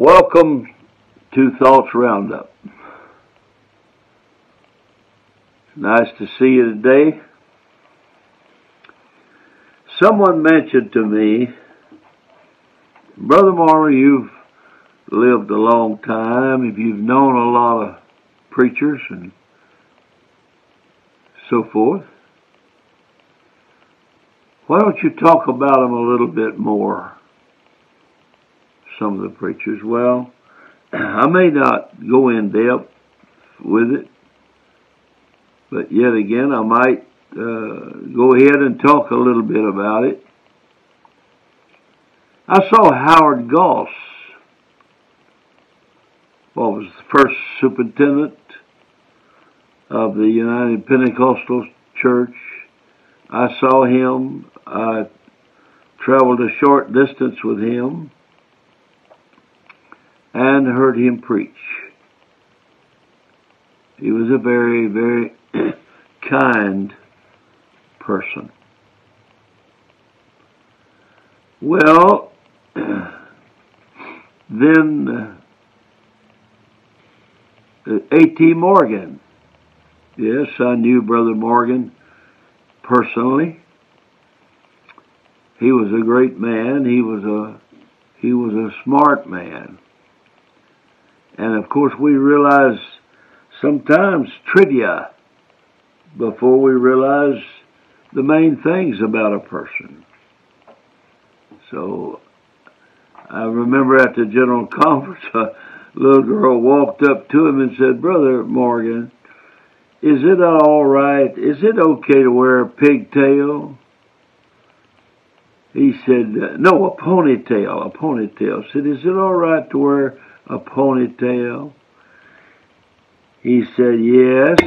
Welcome to Thoughts Roundup. Nice to see you today. Someone mentioned to me, Brother Marler, you've lived a long time. If you've known a lot of preachers and so forth, why don't you talk about them a little bit more? Some of the preachers. Well, I may not go in depth with it, but yet again, I might go ahead and talk a little bit about it. I saw Howard Goss, was the first superintendent of the United Pentecostal Church. I saw him. I traveled a short distance with him and heard him preach. He was a very, very kind person. Well, then A.T. Morgan. Yes, I knew Brother Morgan personally. He was a great man. He was a smart man. And of course we realize sometimes trivia before we realize the main things about a person. So I remember at the general conference, a little girl walked up to him and said, Brother Morgan, is it all right? Is it okay to wear a pigtail? He said, no, a ponytail. Said, is it all right to wear a ponytail? He said, yes,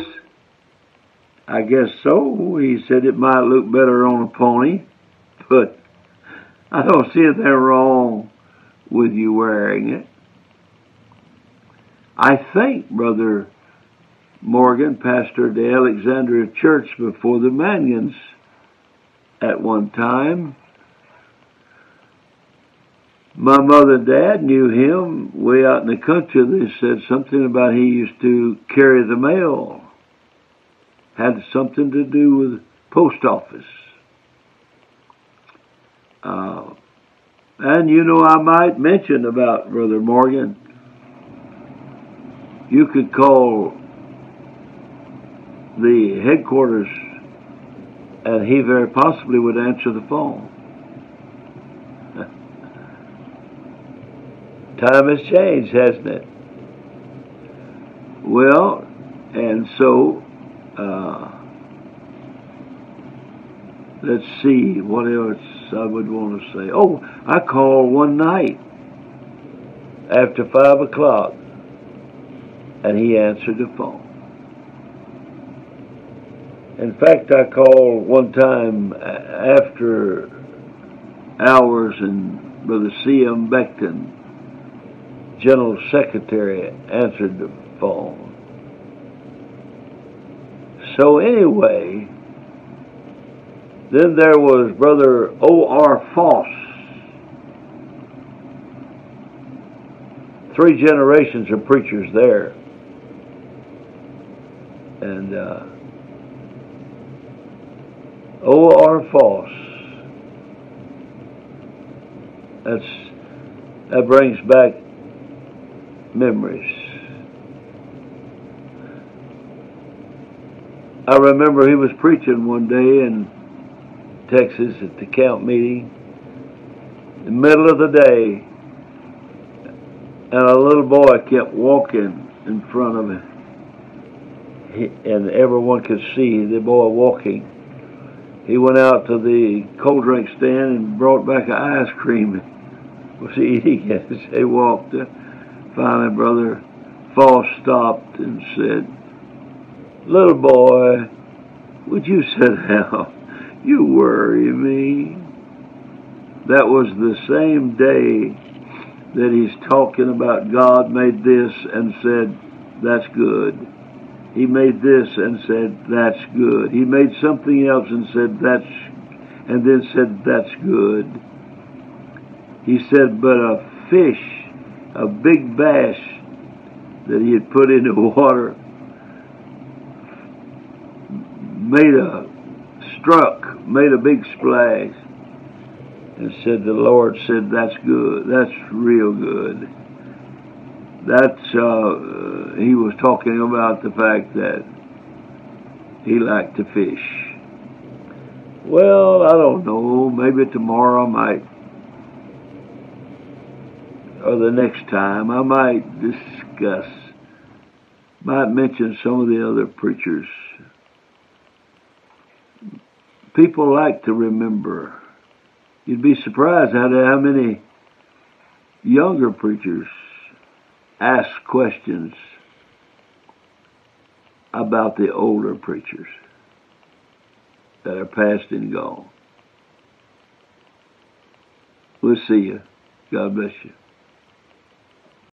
I guess so. He said, it might look better on a pony, but I don't see anything wrong with you wearing it. I think Brother Morgan pastored the Alexandria Church before the Mangans at one time. My mother and dad knew him way out in the country. They said something about he used to carry the mail. Had something to do with post office. And I might mention about Brother Morgan. You could call the headquarters and he very possibly would answer the phone. Time has changed, hasn't it? Well, and so, let's see, what else I would want to say. Oh, I called one night after 5 o'clock, and he answered the phone. In fact, I called one time after hours, and Brother C.M. Beckton, General Secretary, answered the phone. So anyway, then there was Brother O.R. Foss. 3 generations of preachers there. And O.R. Foss, that brings back memories. I remember he was preaching one day in Texas at the camp meeting, in the middle of the day, and a little boy kept walking in front of him, and everyone could see the boy walking. He went out to the cold drink stand and brought back an ice cream and was eating it as they walked. Finally, Brother Foss stopped and said, little boy, would you sit down? You worry me. That was the same day that he's talking about God made this and said, that's good. He made this and said, that's good. He made something else and said, and then said, that's good. He said, but a fish a big bass that he had put in the water made a big splash, and said, the Lord said, that's good, that's real good. That's, he was talking about the fact that he liked to fish. Well, I don't know, maybe tomorrow I might, or the next time, I might mention some of the other preachers. People like to remember. You'd be surprised at how many younger preachers ask questions about the older preachers that are past and gone. We'll see you. God bless you.